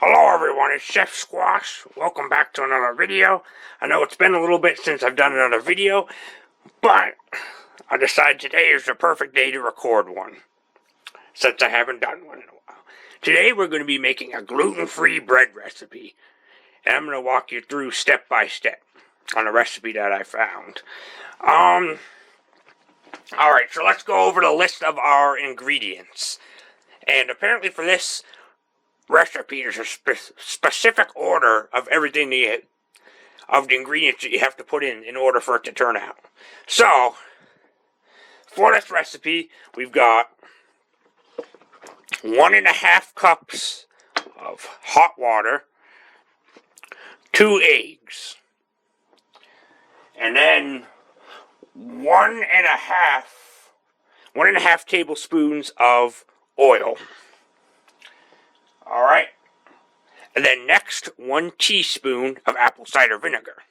Hello everyone, it's Chef Squash. Welcome back to another video. I know it's been a little bit since I've done another video, but I decided today is the perfect day to record one, since I haven't done one in a while. Today we're going to be making a gluten-free bread recipe, and I'm going to walk you through step by step on a recipe that I found. Alright, so let's go over the list of our ingredients. And apparently for this recipe, there's a specific order of everything of the ingredients that you have to put in order for it to turn out. So, for this recipe, we've got 1.5 cups of hot water, 2 eggs, and then 1.5 tablespoons of oil. Alright, and then next 1 teaspoon of apple cider vinegar,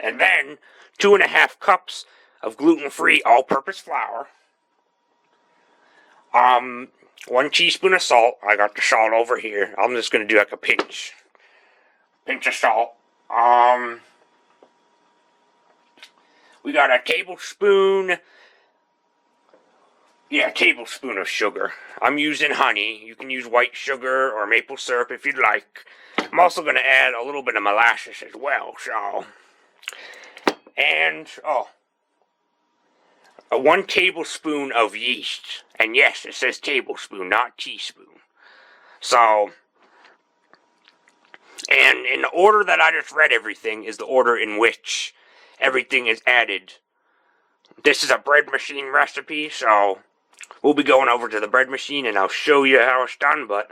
and then 2.5 cups of gluten-free all-purpose flour, 1 teaspoon of salt. I got the salt over here. I'm just going to do like a pinch of salt. We got a tablespoon of sugar. I'm using honey. You can use white sugar or maple syrup if you'd like. I'm also going to add a little bit of molasses as well, so. And, 1 tablespoon of yeast. And yes, it says tablespoon, not teaspoon. So, and in the order that I just read everything is the order in which everything is added. This is a bread machine recipe, so we'll be going over to the bread machine and I'll show you how it's done, but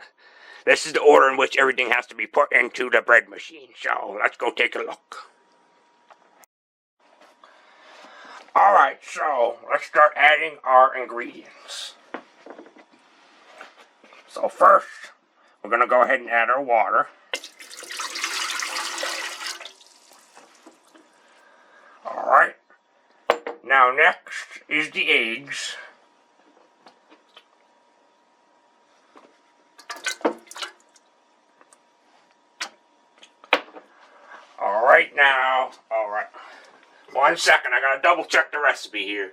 this is the order in which everything has to be put into the bread machine, so let's go take a look. Alright, so let's start adding our ingredients. So first, we're going to go ahead and add our water. Alright, now next is the eggs. Alright, 1 second, I gotta double check the recipe here.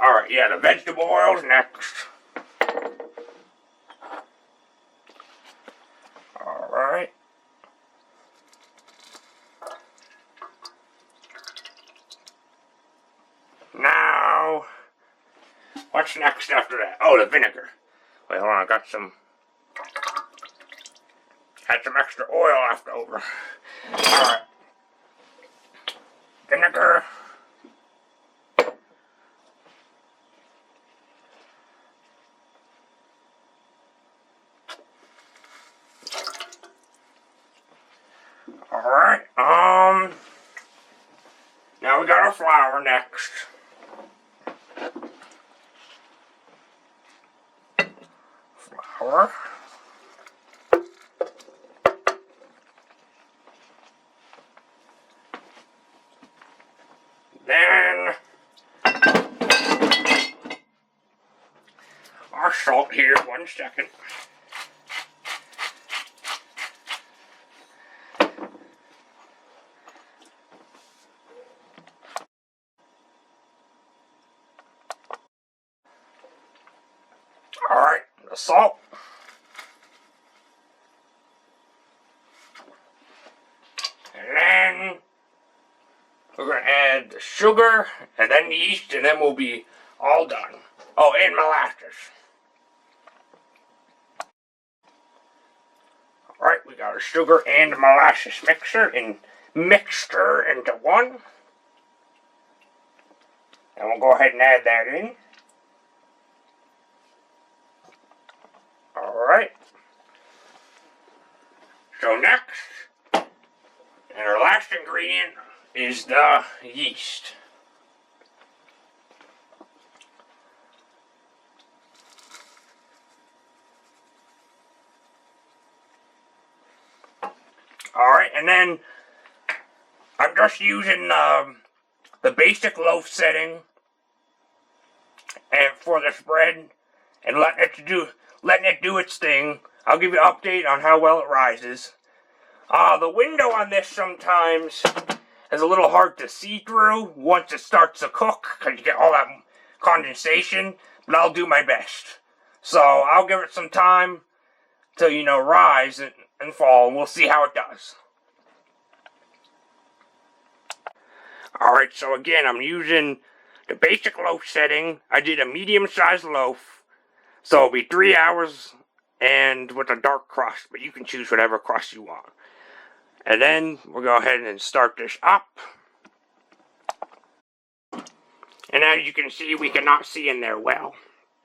Alright, yeah, the vegetable oil's next. Alright. Now, what's next after that? Oh, the vinegar. Wait, hold on, I had some extra oil left over. Alright. Vinegar. Alright, now we got our flour next. Flour. Then our salt here, 1 second. Alright, the salt. And then we're going to add the sugar, and then the yeast, and then we'll be all done. Oh, and molasses. Alright, we got our sugar and molasses mixture into one. And we'll go ahead and add that in. Alright. So next, and our last ingredient is the yeast. Alright, and then I'm just using the basic loaf setting and for this bread and letting it do its thing I'll give you an update on how well it rises. The window on this sometimes is a little hard to see through once it starts to cook, because you get all that condensation, but I'll do my best. So I'll give it some time to, rise and fall, and we'll see how it does. Alright, so again, I'm using the basic loaf setting. I did a medium-sized loaf, so it'll be 3 hours and with a dark crust, but you can choose whatever crust you want. And then we'll go ahead and start this up. And as you can see, we cannot see in there well.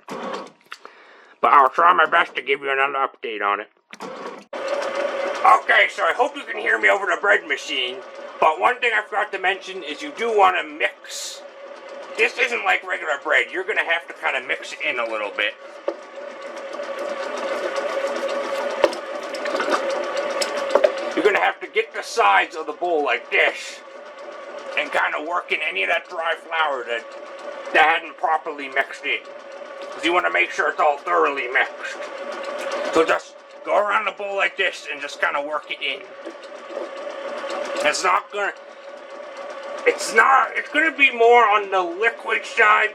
But I'll try my best to give you another update on it. Okay, so I hope you can hear me over the bread machine. But one thing I forgot to mention is you do want to mix. This isn't like regular bread. You're going to have to kind of mix it in a little bit. You're going to have to get the sides of the bowl like this and kind of work in any of that dry flour that hadn't properly mixed in. Because you want to make sure it's all thoroughly mixed. So just go around the bowl like this and just kind of work it in. It's going to be more on the liquid side.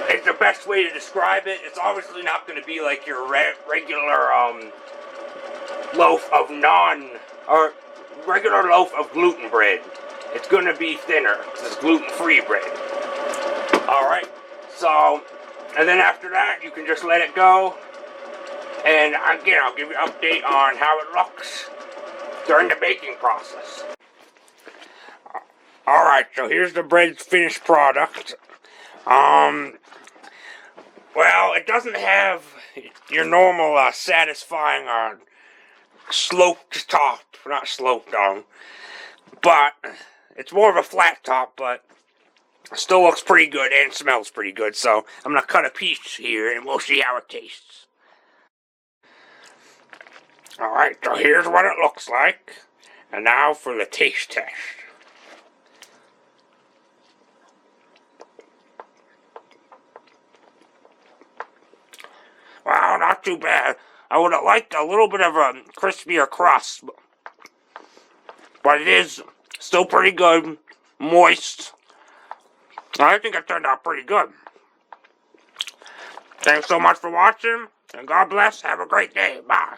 It's the best way to describe it. It's obviously not going to be like your regular loaf of regular loaf of gluten bread. It's going to be thinner because it's gluten-free bread. Alright, so, and then after that, you can just let it go. And again, I'll give you an update on how it looks during the baking process. Alright, so here's the bread's finished product. Well, it doesn't have your normal satisfying sloped top, not sloped on, but it's more of a flat top, but it still looks pretty good and smells pretty good, so I'm going to cut a piece here and we'll see how it tastes. Alright, so here's what it looks like, and now for the taste test. Wow, not too bad. I would have liked a little bit of a crispier crust, but it is still pretty good, moist. I think it turned out pretty good. Thanks so much for watching, and God bless. Have a great day. Bye.